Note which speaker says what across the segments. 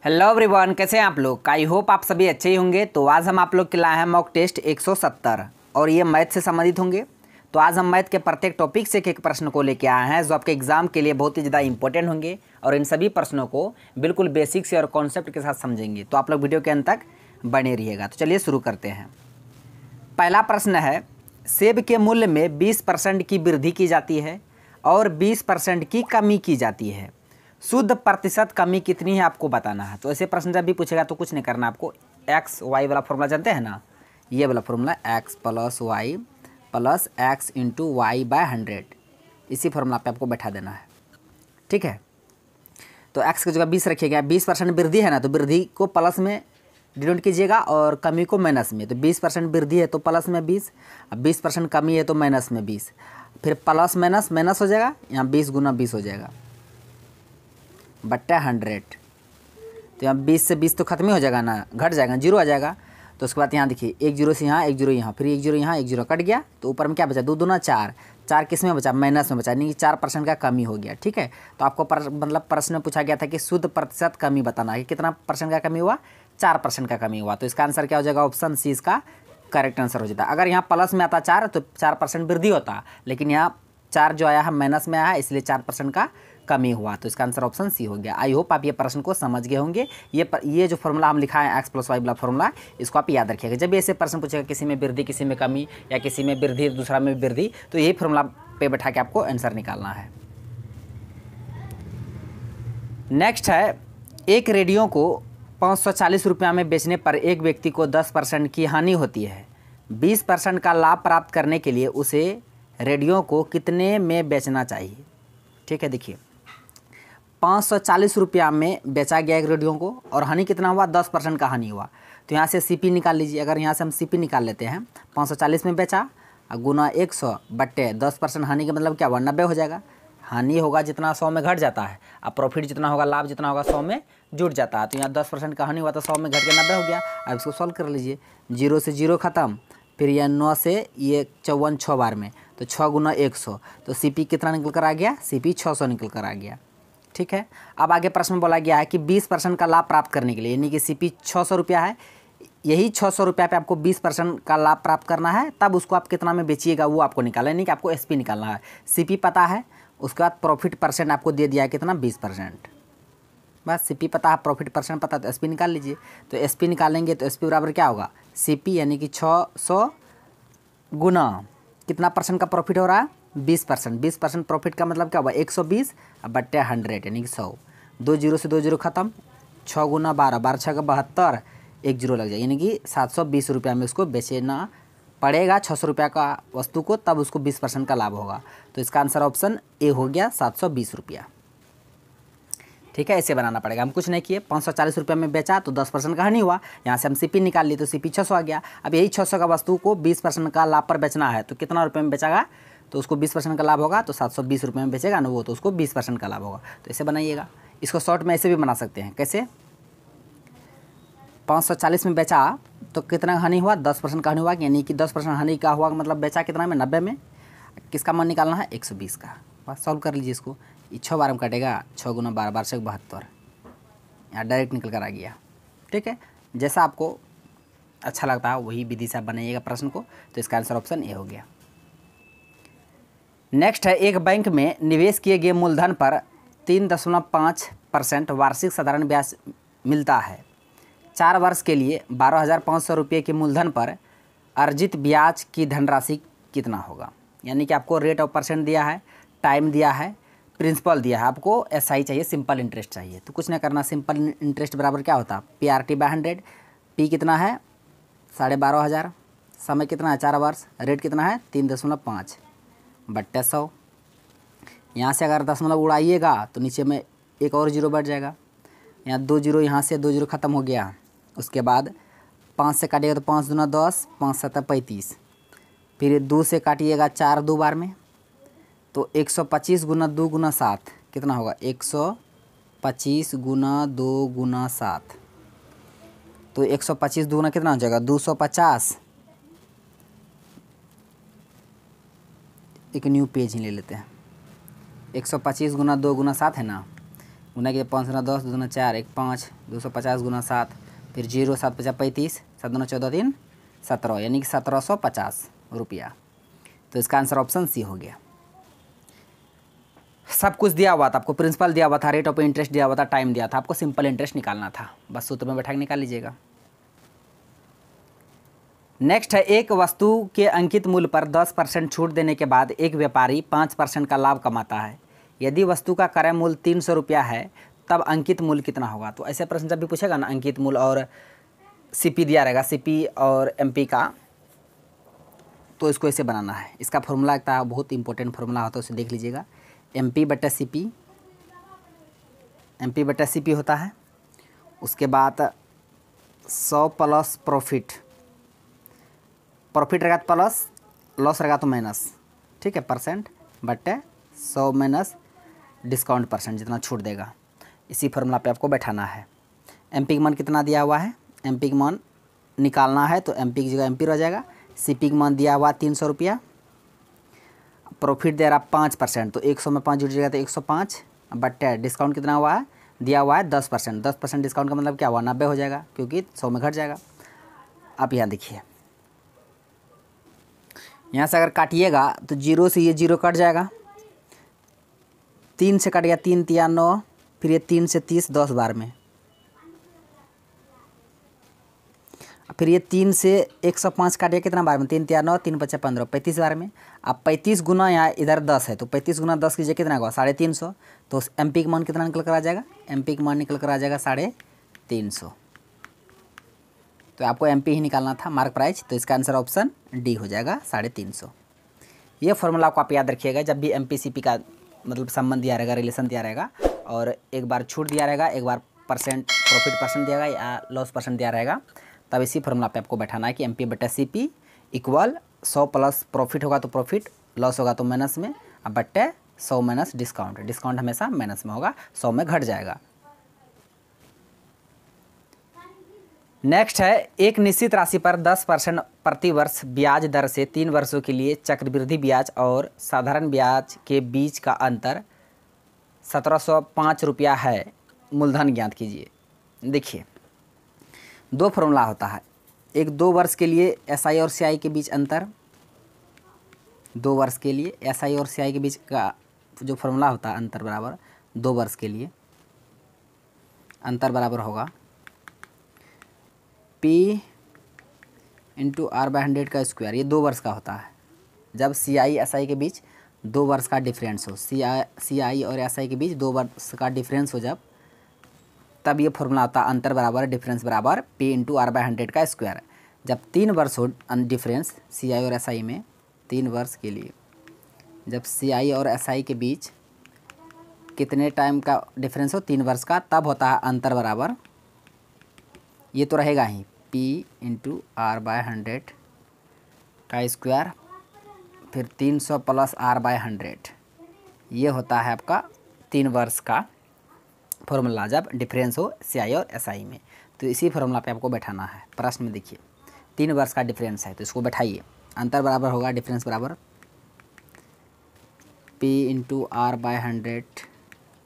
Speaker 1: Hello everyone, कैसे हैं आप लोग। आई होप आप सभी अच्छे ही होंगे। तो आज हम आप लोग के लाए हैं मॉक टेस्ट 170 और ये मैथ से संबंधित होंगे। तो आज हम मैथ के प्रत्येक टॉपिक से एक प्रश्न को लेके आए हैं जो आपके एग्जाम के लिए बहुत ही ज़्यादा इंपॉर्टेंट होंगे और इन सभी प्रश्नों को बिल्कुल बेसिक से और कॉन्सेप्ट के साथ समझेंगे। तो आप लोग वीडियो के अंत तक बने रहिएगा। तो चलिए शुरू करते हैं। पहला प्रश्न है, सेब के मूल्य में 20% की वृद्धि की जाती है और 20% की कमी की जाती है। शुद्ध प्रतिशत कमी कितनी है आपको बताना है। तो ऐसे प्रश्न जब भी पूछेगा तो कुछ नहीं करना आपको। एक्स वाई वाला फॉर्मूला जानते हैं ना, ये वाला formula x plus y plus x into y by 100, इसी फॉर्मूला पे आपको बैठा देना है। ठीक है, तो एक्स की जगह 20 रखिएगा। 20% वृद्धि है ना, तो वृद्धि को प्लस में डिनोट कीजिएगा और कमी को माइनस में। तो 20% वृद्धि है तो प्लस में 20, अब 20% कमी है तो माइनस में 20, फिर प्लस माइनस माइनस हो जाएगा, यहाँ 20 गुना 20 हो जाएगा बट्टा 100। तो यहाँ 20 से 20 तो खत्म ही हो जाएगा ना, घट जाएगा, जीरो आ जाएगा। तो उसके बाद यहाँ देखिए, एक जीरो से यहाँ, एक जीरो यहाँ, फिर एक जीरो यहाँ, एक जीरो कट गया। तो ऊपर में क्या बचा, 2 दूना 4, 4 किस में बचा, माइनस में बचा, यानी कि 4% का कमी हो गया। ठीक है, तो आपको मतलब प्रश्न में पूछा गया था कि शुद्ध प्रतिशत कमी बताना है कि कितना परसेंट का कमी हुआ, 4% का कमी हुआ। तो इसका आंसर क्या हो जाएगा, ऑप्शन सी इसका करेक्ट आंसर हो जाता। अगर यहाँ प्लस में आता 4 तो 4% वृद्धि होता, लेकिन यहाँ 4 जो आया है माइनस में आया है, इसलिए 4% का कमी हुआ। तो इसका आंसर ऑप्शन सी हो गया। आई होप आप ये प्रश्न को समझ गए होंगे। ये जो फॉर्मूला हम लिखा है एक्स प्लस वाई वाला फॉर्मूला, इसको आप याद रखिएगा। जब भी ऐसे प्रश्न पूछेगा किसी में वृद्धि किसी में कमी या किसी में वृद्धि दूसरा में वृद्धि, तो यही फॉर्मूला पे बैठा के आपको आंसर निकालना है। नेक्स्ट है, एक रेडियो को 540 रुपया में बेचने पर एक व्यक्ति को 10% की हानि होती है। 20% का लाभ प्राप्त करने के लिए उसे रेडियो को कितने में बेचना चाहिए। ठीक है, देखिए 540 रुपया में बेचा गया एक रेडियो को और हानि कितना हुआ, 10% का हानि हुआ। तो यहाँ से सीपी निकाल लीजिए। अगर यहाँ से हम सीपी निकाल लेते हैं, 540 में बेचा गुना 100 बट्टे 10% हानि का मतलब क्या हुआ, 90 हो जाएगा। हानि होगा जितना 100 में घट जाता है, अब प्रॉफिट जितना होगा, लाभ जितना होगा 100 में जुड़ जाता है। तो यहाँ 10% का हानि हुआ तो 100 में घट के 90 हो गया। अब इसको सॉल्व कर लीजिए, 0 से 0 खत्म, फिर यह 9 से ये 54 6 बार में, तो 6 गुना 100, तो सीपी कितना निकल कर आ गया, सीपी 600 निकल कर आ गया। ठीक है, अब आगे प्रश्न में बोला गया है कि 20% का लाभ प्राप्त करने के लिए, यानी कि सीपी 600 रुपया है, यही 600 रुपया पे आपको 20% का लाभ प्राप्त करना है। तब उसको आप कितना में बेचिएगा वो आपको निकालना है, यानी कि आपको एसपी निकालना है। सीपी पता है, उसके बाद प्रॉफिट परसेंट आपको दे दिया है कितना, 20%। बस सीपी पता है, प्रॉफिट परसेंट पता है, तो एसपी निकाल लीजिए। तो एसपी निकालेंगे तो एसपी बराबर क्या होगा, सीपी यानी कि 600 गुना कितना परसेंट का प्रॉफिट हो रहा है, 20%। 20% प्रॉफिट का मतलब क्या हुआ, 120 बट्टे 100 यानी कि 100। 2 जीरो से 2 जीरो खत्म, 6 गुना 12, 12 6 का 72, एक जीरो लग जाए, यानी कि 720 रुपया में उसको बेचना पड़ेगा 600 रुपया का वस्तु को, तब उसको 20% का लाभ होगा। तो इसका आंसर ऑप्शन ए हो गया, 720 रुपया। ठीक है, ऐसे बनाना पड़ेगा। हम कुछ नहीं किए, 540 रुपये में बेचा तो 10% का हानि हुआ, यहाँ से हम सीपी निकाल लिए तो सीपी 600 आ गया। अब यही 600 का वस्तु को 20% का लाभ पर बेचना है, तो कितना रुपये में बेचेगा, तो उसको 20% का लाभ होगा, तो 720 रुपये में बेचेगा ना वो, तो उसको 20% का लाभ होगा। तो ऐसे बनाइएगा। इसको शॉर्ट में ऐसे भी बना सकते हैं, कैसे, 540 में बेचा तो कितना हानि हुआ, 10% का हानि हुआ, यानी कि 10% हानि का हुआ मतलब बेचा कितना में, 90 में। किसका मान निकालना है, 120 का। बस सॉल्व कर लीजिए इसको, 6 बार में कटेगा, 6 गुना 12, 12 से 72, यहाँ डायरेक्ट निकल कर आ गया। ठीक है, जैसा आपको अच्छा लगता है वही विधि से आप बनाइएगा प्रश्न को। तो इसका आंसर ऑप्शन ए हो गया। नेक्स्ट है, एक बैंक में निवेश किए गए मूलधन पर 3.5% वार्षिक साधारण ब्याज मिलता है। 4 वर्ष के लिए 12,500 रुपये के मूलधन पर अर्जित ब्याज की धनराशि कितना होगा। यानी कि आपको रेट ऑफ परसेंट दिया है, टाइम दिया है, प्रिंसिपल दिया है, आपको एसआई चाहिए, सिंपल इंटरेस्ट चाहिए। तो कुछ नहीं करना, सिंपल इंटरेस्ट बराबर क्या होता है, PRT बाय 100। पी कितना है, 12,500, समय कितना है, 4 वर्ष, रेट कितना है 3.5 बट्टे 100। यहाँ से अगर दशमलव उड़ाइएगा तो नीचे में एक और जीरो बढ़ जाएगा, यहाँ 2 जीरो, यहाँ से 2 जीरो खत्म हो गया। उसके बाद 5 से काटिएगा तो 5 दूना 10, 5 7 35, फिर 2 से काटिएगा 4 2 बार में, तो 125 गुना 2 गुना 7 कितना होगा, 125 गुना 2 गुना 7, तो 125 दूना कितना हो जाएगा, 250। एक न्यू पेज ही ले लेते हैं, 125 गुना 2 गुना 7 है ना, गुना के 5 गुना 10, 2 दूना 4, 1 5, 250 गुना 7, फिर 0 7 50 35, 7 दूना 14 3 17, यानी कि 1750 रुपया। तो इसका आंसर ऑप्शन सी हो गया। सब कुछ दिया हुआ था आपको, प्रिंसिपल दिया हुआ था, रेट ऑफ इंटरेस्ट दिया हुआ था, टाइम दिया था, आपको सिंपल इंटरेस्ट निकालना था, बस सूत्र में बैठा के निकाल लीजिएगा। नेक्स्ट है, एक वस्तु के अंकित मूल्य पर 10% छूट देने के बाद एक व्यापारी 5% का लाभ कमाता है। यदि वस्तु का क्रय मूल्य 300 रुपया है तब अंकित मूल्य कितना होगा। तो ऐसे प्रश्न जब भी पूछेगा ना, अंकित मूल्य और सीपी दिया रहेगा, सीपी और एमपी का, तो इसको ऐसे बनाना है। इसका फॉर्मूला था, बहुत इंपॉर्टेंट फॉर्मूला होता है, उसे देख लीजिएगा। एमपी बटा सीपी, एमपी बटा सीपी होता है। उसके बाद 100 प्लस प्रॉफिट, प्रॉफिट रहेगा तो प्लस, लॉस रहेगा तो माइनस, ठीक है, परसेंट बटे 100 माइनस डिस्काउंट परसेंट, जितना छूट देगा। इसी फॉर्मूला पे आपको बैठाना है। एमपी का मान कितना दिया हुआ है, एमपी का मान निकालना है तो एमपी की जगह एमपी रह जाएगा। सीपी का मान दिया हुआ 300 रुपया, प्रॉफिट दे रहा 5%, तो 100 में 5 जुड़ जाएगा तो 105, बटे डिस्काउंट कितना हुआ है, दिया हुआ है 10%। 10% डिस्काउंट का मतलब क्या हुआ, 90 हो जाएगा, क्योंकि 100 में घट जाएगा। आप यहाँ देखिए, यहाँ से अगर काटिएगा तो 0 से ये 0 कट जाएगा, 3 से कट गया, 3 तिया 9, फिर ये 3 से 30 10 बार में, फिर ये 3 से 105 काट गया कितना बार में, 3 तिया 9, 3 5 15, 35 बार में। अब 35 गुना यहाँ इधर 10 है, तो 35 गुना 10 कीजिए कितना होगा, 350। तो एमपी का मान कितना निकल कर आ जाएगा, एमपी का मान निकल कर आ जाएगा 350। तो आपको एमपी ही निकालना था, मार्क प्राइस, तो इसका आंसर ऑप्शन डी हो जाएगा 350। ये फॉर्मूला को आप याद रखिएगा, जब भी एमपी सीपी का मतलब संबंध दिया रहेगा, रिलेशन दिया रहेगा, और एक बार छूट दिया रहेगा, एक बार परसेंट प्रॉफिट परसेंट दिया रहेगा या लॉस परसेंट दिया रहेगा, तब इसी फॉर्मूला पे आपको बैठाना है कि एमपी बटा सीपी इक्वल 100 प्लस प्रॉफिट होगा तो प्रॉफिट, लॉस होगा तो माइनस में, अब बट्टे 100 माइनस डिस्काउंट, डिस्काउंट हमेशा माइनस में होगा, 100 में घट जाएगा। नेक्स्ट है, एक निश्चित राशि पर 10% प्रति वर्ष ब्याज दर से 3 वर्षों के लिए चक्रवृद्धि ब्याज और साधारण ब्याज के बीच का अंतर 1705 रुपया है, मूलधन ज्ञात कीजिए। देखिए, दो फॉर्मूला होता है, एक 2 वर्ष के लिए एसआई और सीआई के बीच अंतर, 2 वर्ष के लिए एसआई और सीआई के बीच का जो फॉर्मूला होता है अंतर बराबर 2 वर्ष के लिए अंतर बराबर होगा P इंटू R/100 का स्क्वायर। ये 2 वर्ष का होता है, जब CI SI के बीच 2 वर्ष का डिफरेंस हो, CI और SI के बीच 2 वर्ष का डिफरेंस हो जब, तब ये फॉर्मूला आता है अंतर बराबर डिफरेंस बराबर P इंटू R/100 का स्क्वायर। जब 3 वर्ष हो डिफरेंस CI और SI में, 3 वर्ष के लिए जब CI और SI के बीच कितने टाइम का डिफरेंस हो, 3 वर्ष का, तब होता है अंतर बराबर, ये तो रहेगा ही P इंटू R/100 का स्क्वायर, फिर 300 प्लस R/100, ये होता है आपका 3 वर्ष का फॉर्मूला जब डिफरेंस हो CI और SI में। तो इसी फॉर्मूला पे आपको बैठाना है। प्रश्न में देखिए 3 वर्ष का डिफरेंस है, तो इसको बैठाइए, अंतर बराबर होगा डिफरेंस बराबर P इंटू R/100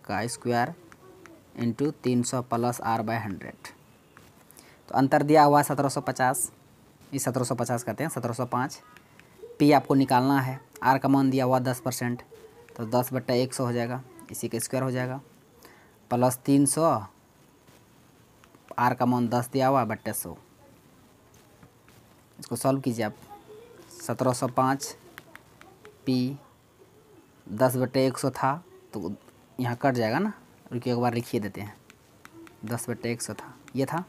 Speaker 1: का स्क्वायर इंटू 300 प्लस R/100। तो अंतर दिया हुआ 1750, ये 1750 कहते हैं, 1705। P आपको निकालना है, R का मान दिया हुआ 10%, तो 10/100 हो जाएगा, इसी का स्क्वायर हो जाएगा, प्लस 300, R का मान 10 दिया हुआ बट्टे 100। इसको सॉल्व कीजिए आप, 1705 P 10/100 था, तो यहाँ कट जाएगा ना, रुकिए एक बार लिखिए देते हैं, 10/100 था, ये था,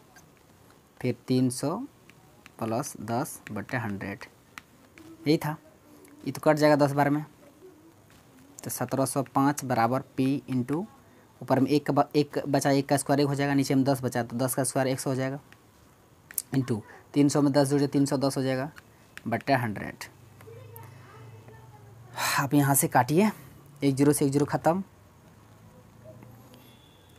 Speaker 1: फिर 300 प्लस 10/100, यही था, ये तो कट जाएगा 10 बार में, तो 1705 बराबर P इंटू ऊपर में एक बचा, 1 का स्क्वायर 1 हो जाएगा, नीचे में 10 बचा, तो 10 का स्क्वायर 100 हो जाएगा, इंटू 300 में 10 जुड़े 310 हो जाएगा, बट्टे 100। आप यहाँ से काटिए, 1 0 से 1 0 ख़त्म।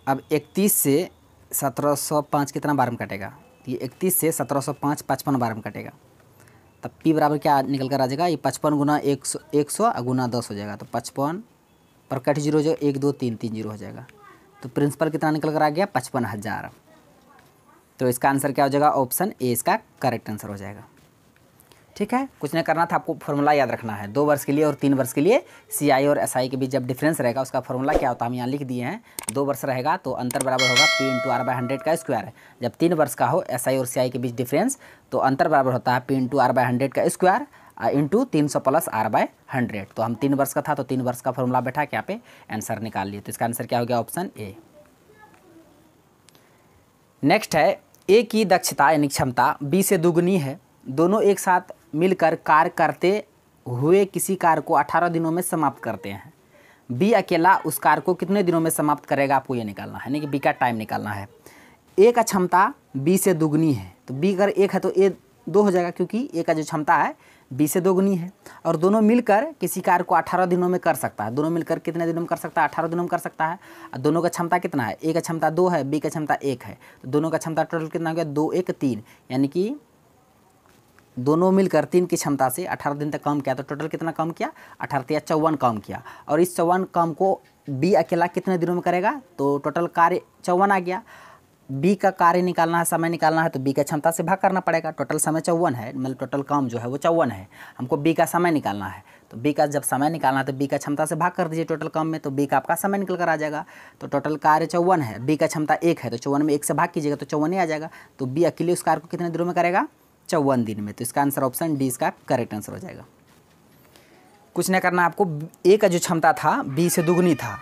Speaker 1: अब 31 से 1705 कितना बार में कटेगा, ये 31 से 1705 55 बार में कटेगा, तब P बराबर क्या निकल कर आ जाएगा, ये 55 गुना 100 गुना 10 हो जाएगा, तो 55 पर कट 0 हो जाएगा, 1 2 3 3 0 हो जाएगा, तो प्रिंसिपल कितना निकल कर आ गया 55,000। तो इसका आंसर क्या हो जाएगा, ऑप्शन ए इसका करेक्ट आंसर हो जाएगा। ठीक है, कुछ नहीं करना था, आपको फॉर्मूला याद रखना है। 2 वर्ष के लिए और 3 वर्ष के लिए CI और SI के बीच जब डिफरेंस रहेगा उसका फॉर्मूला क्या होता है हम यहाँ लिख दिए हैं। 2 वर्ष रहेगा तो अंतर बराबर होगा P × R/100 का स्क्वायर। जब 3 वर्ष का हो SI और CI के बीच डिफरेंस तो अंतर बराबर होता है P × R/100 का स्क्वायर इंटू 300 + R/100। तो हम 3 वर्ष का था तो 3 वर्ष का फॉर्मूला बैठा के यहाँ पे आंसर निकाल लिए। तो इसका आंसर क्या हो गया, ऑप्शन ए। नेक्स्ट है ए की दक्षता यानी क्षमता B से दुगनी है। दोनों एक साथ मिलकर कार्य करते हुए किसी कार्य को 18 दिनों में समाप्त करते हैं। B अकेला उस कार्य को कितने दिनों में समाप्त करेगा, आपको ये निकालना है, यानी कि B का टाइम निकालना है। A का क्षमता B से दुगनी है, तो B अगर 1 है तो A 2 हो जाएगा, क्योंकि A का जो क्षमता है B से दोगुनी है। और दोनों मिलकर किसी कार्य को 18 दिनों में कर सकता है। दोनों मिलकर कितने दिनों में कर सकता है, 18 दिनों में कर सकता है। और दोनों का क्षमता कितना है, A का क्षमता 2 है, B का क्षमता 1 है। तो दोनों का क्षमता टोटल कितना हो गया, 2 1 3, यानी कि दोनों मिलकर 3 की क्षमता से 18 दिन तक काम किया। तो टोटल कितना काम किया, 18 × 54 काम किया। और इस 54 काम को B अकेला कितने दिनों में करेगा, तो टोटल कार्य 54 आ गया। B का कार्य निकालना है, समय निकालना है, तो B का क्षमता से भाग करना पड़ेगा। टोटल समय 54 है, मतलब टोटल काम जो है वो 54 है। हमको B का समय निकालना है, तो B का जब समय निकालना है तो B का क्षमता से भाग कर दीजिए टोटल काम में, तो B का आपका समय निकल कर आ जाएगा। तो टोटल कार्य 54 है, B का क्षमता 1 है, तो 54 में 1 से भाग कीजिएगा तो 54 ही आ जाएगा। तो B अकेले उस कार्य को कितने दिनों में करेगा, 54 दिन में। तो इसका आंसर ऑप्शन डी इसका करेक्ट आंसर हो जाएगा। कुछ नहीं करना आपको, A का जो क्षमता था B से दुगनी था।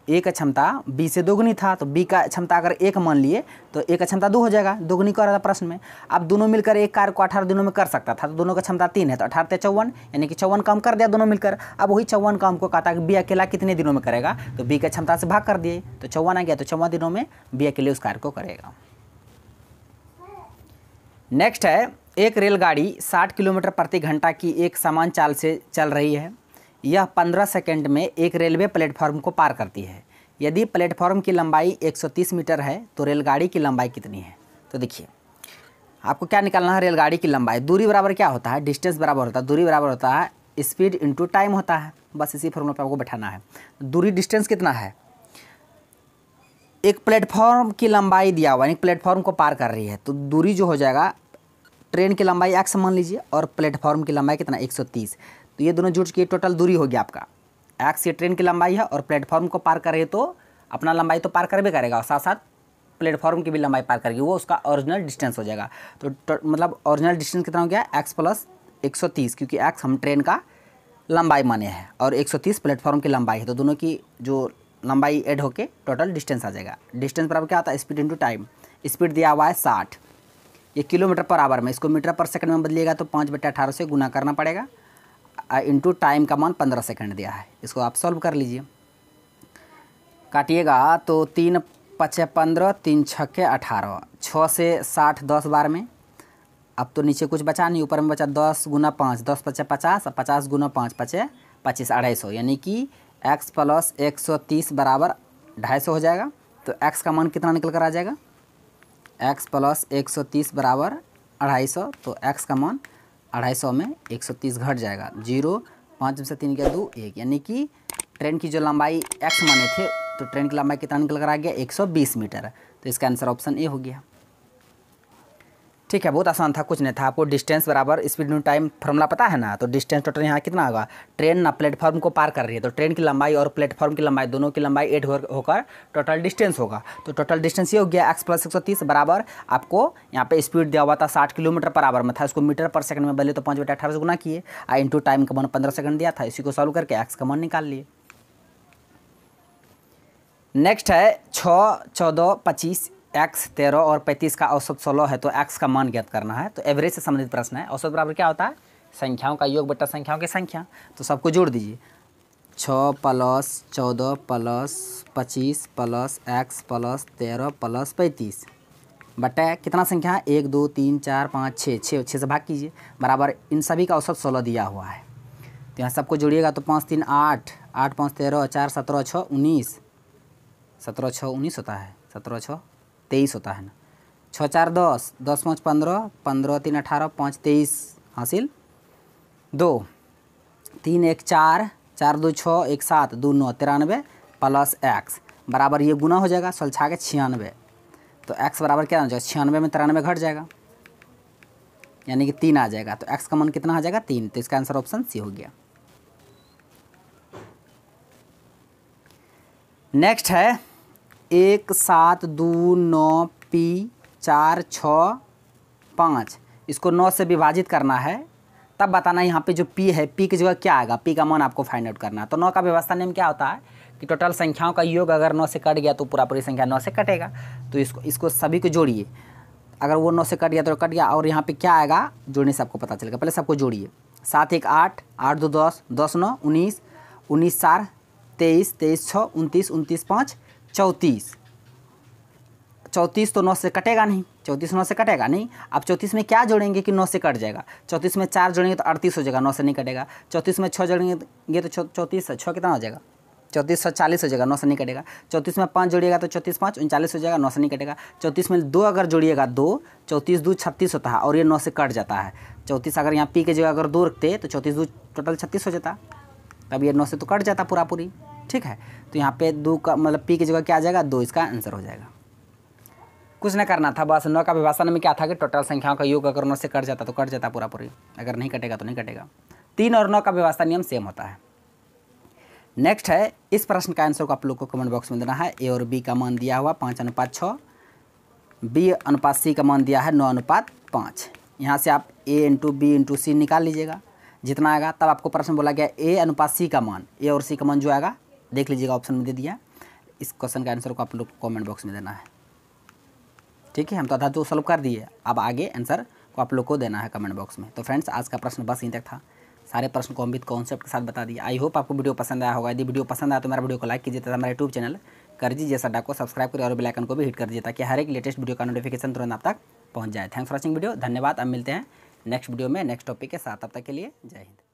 Speaker 1: A का क्षमता B से दोगुनी था, तो B का क्षमता अगर 1 मान लिए तो A का क्षमता 2 हो जाएगा, दोगुनी कर रहा था प्रश्न में। अब दोनों मिलकर एक कार्य को 18 दिनों में कर सकता था, तो दोनों का क्षमता 3 है, तो 18 × 54 यानी कि 54 काम कर दिया दोनों मिलकर। अब वही 54 काम को कहता है कि B अकेला कितने दिनों में करेगा, तो B का क्षमता से भाग कर दिए तो 54 आ गया, तो 54 दिनों में B अकेले उस कार्य को करेगा। नेक्स्ट है, एक रेलगाड़ी 60 किलोमीटर प्रति घंटा की एक समान चाल से चल रही है। यह 15 सेकंड में एक रेलवे प्लेटफॉर्म को पार करती है। यदि प्लेटफॉर्म की लंबाई 130 मीटर है तो रेलगाड़ी की लंबाई कितनी है। तो देखिए आपको क्या निकालना है, रेलगाड़ी की लंबाई। दूरी बराबर क्या होता है, डिस्टेंस बराबर होता है, दूरी बराबर होता है स्पीड इंटू टाइम होता है। बस इसी फॉर्मूला पर आपको बैठाना है। दूरी डिस्टेंस कितना है, एक प्लेटफॉर्म की लंबाई दिया हुआ, यानी प्लेटफॉर्म को पार कर रही है, तो दूरी जो हो जाएगा, ट्रेन की लंबाई x मान लीजिए और प्लेटफॉर्म की लंबाई कितना 130, तो ये दोनों जुड़ के टोटल दूरी हो गया आपका। x ये ट्रेन की लंबाई है और प्लेटफॉर्म को पार कर रही है, तो अपना लंबाई तो पार कर भी करेगा और साथ साथ प्लेटफॉर्म की भी लंबाई पार करेगी, वो उसका ओरिजिनल डिस्टेंस हो जाएगा। तो मतलब ओरिजिनल डिस्टेंस कितना हो गया, x + 130, क्योंकि x हम ट्रेन का लंबाई माने हैं और 130 प्लेटफॉर्म की लंबाई है, तो दोनों की जो लंबाई ऐड होके टोटल डिस्टेंस आ जाएगा। डिस्टेंस बराबर क्या आता है, स्पीड इंटू टाइम। स्पीड दिया हुआ है 60, ये किलोमीटर पर आवर में, इसको मीटर पर सेकंड में बदलिएगा तो 5/18 से गुना करना पड़ेगा, इंटू टाइम का मान 15 सेकंड दिया है। इसको आप सॉल्व कर लीजिए, काटिएगा तो 3 × 5 = 15, 3 × 6 = 18, 6 से 60 10 बार में। अब तो नीचे कुछ बचा नहीं, ऊपर में बचा 10 × 5, 10 × 5 = 50, 50 × 5 = 25, 250, यानी कि x + 130 बराबर 250 हो जाएगा। तो x का मान कितना निकल कर आ जाएगा, x + 130 बराबर 250, तो x का मान 250 में 130 घट जाएगा, 0, 5 में से 3 गया 2, 1, यानी कि ट्रेन की जो लंबाई x माने थे, तो ट्रेन की लंबाई कितना निकल कर आ गया 120 मीटर। तो इसका आंसर ऑप्शन ए हो गया। ठीक है, बहुत आसान था, कुछ नहीं था। आपको डिस्टेंस बराबर स्पीड इंटू टाइम फॉर्मूला पता है ना, तो डिस्टेंस टोटल यहाँ कितना होगा, ट्रेन ना प्लेटफॉर्म को पार कर रही है, तो ट्रेन की लंबाई और प्लेटफॉर्म की लंबाई दोनों की लंबाई ऐड होकर टोटल डिस्टेंस होगा। तो टोटल डिस्टेंस ये हो गया x + 130 बराबर, आपको यहाँ पे स्पीड दिया हुआ था 60 किलोमीटर पर आवर में था, इसको मीटर पर सेकंड में बदले तो 5/18 से गुना किए, इंटू टाइम का मान 15 सेकंड दिया था, इसी को सॉल्व करके x का मान निकाल लिए। नेक्स्ट है 6, 14, 25, x 13 और 35 का औसत 16 है, तो x का मान ज्ञात करना है। तो एवरेज से संबंधित प्रश्न है। औसत बराबर क्या होता है, संख्याओं का योग बटा संख्याओं की संख्या। तो सबको जोड़ दीजिए, 6 + 14 + 25 + x + 13 + 35 बटा कितना संख्या है, 1 2 3 4 5 6 से भाग कीजिए, बराबर इन सभी का औसत 16 दिया हुआ है। तो यहाँ सबको जोड़िएगा तो 5 3 8, 8 5 13, 4 17 6 19, 17 6 19 होता है, 17 6 23 होता है ना, 6 4 10, 10 5 15, 15 3 18, 5 23 हासिल 2, 3 1 4, 4 2 6, 1 7, 2 9 93 + x बराबर ये गुना हो जाएगा 16 के 96, तो x बराबर क्या हो जाएगा 96 में 93 घट जाएगा, यानी कि 3 आ जाएगा। तो x का मान कितना आ जाएगा 3, तो इसका आंसर ऑप्शन सी हो गया। नेक्स्ट है 1 7 2 9 p 4 6 5, इसको 9 से विभाजित करना है, तब बताना यहाँ पे जो p है p की जगह क्या आएगा, p का मान आपको फाइंड आउट करना है। तो 9 का व्यवस्था नियम क्या होता है कि टोटल संख्याओं का योग अगर 9 से कट गया तो पूरी संख्या 9 से कटेगा। तो इसको सभी को जोड़िए, अगर वो 9 से कट गया तो कट गया, और यहाँ पे क्या आएगा जोड़ने से आपको पता चलेगा। पहले सबको जोड़िए, 7 1 8, 8 2 10, 10 9 19, 19 4 23, 23 6 29, 29 5 34, 34 तो 9 से कटेगा नहीं, 34 9 से कटेगा नहीं। अब 34 में क्या जोड़ेंगे कि 9 से कट जाएगा, 34 में 4 जोड़ेंगे तो 38 हो जाएगा, 9 से नहीं कटेगा। 34 में 6 जोड़ेंगे तो 34 6 कितना हो जाएगा 34 40 हो जाएगा, 9 से नहीं कटेगा। 34 में 5 जोड़िएगा तो 34 5 39 हो जाएगा, 9 से नहीं कटेगा। 34 में 2 अगर जोड़िएगा 2, 34 2 36 होता है, और ये 9 से कट जाता है। 34 अगर यहाँ p की जगह अगर 2 रखते तो 34 2 टोटल 36 हो जाता, तब ये 9 से तो कट जाता पूरी। ठीक है, तो यहाँ पे 2 का मतलब p की जगह क्या आ जाएगा 2, इसका आंसर हो जाएगा। कुछ नहीं करना था, बस 9 का विभाजन में क्या था कि टोटल संख्याओं का योग अगर 9 से कट जाता तो कट जाता पूरी, अगर नहीं कटेगा तो नहीं कटेगा। 3 और 9 का विभाजन नियम सेम होता है। नेक्स्ट है, इस प्रश्न का आंसर को आप लोग को कमेंट बॉक्स में देना है। a और b का मान दिया हुआ 5:6, b अनुपात c का मान दिया है 9:5। यहाँ से आप a इंटू बी इंटू सी निकाल लीजिएगा, जितना आएगा। तब आपको प्रश्न बोला गया a अनुपात c का मान, a और c का मान जो आएगा देख लीजिएगा, ऑप्शन में दे दिया। इस क्वेश्चन का आंसर को आप लोग को कमेंट बॉक्स में देना है। ठीक है, हम तो आधा तो सॉल्व कर दिए, अब आगे आंसर को आप लोग को देना है कमेंट बॉक्स में। तो फ्रेंड्स, आज का प्रश्न बस यहीं तक था, सारे प्रश्न को हम विद कॉन्सेप्ट के साथ बता दिए। आई होप आपको वीडियो पसंद आया होगा। यदि वीडियो पसंद आया तो मेरा वीडियो को लाइक कीजिए तथा मेरा यूट्यूब चैनल कर दीजिए सड्डा को सब्सक्राइब करिए और बेल आइकन को भी हिट कर दीजिए, ताकि हर एक लेटेस्ट वीडियो का नोटिफिकेशन तुरंत आप तक पहुंच जाए। थैंक्स फॉर वॉचिंग वीडियो, धन्यवाद। अब मिलते हैं नेक्स्ट वीडियो में नेक्स्ट टॉपिक के साथ, तब तक के लिए जय हिंद।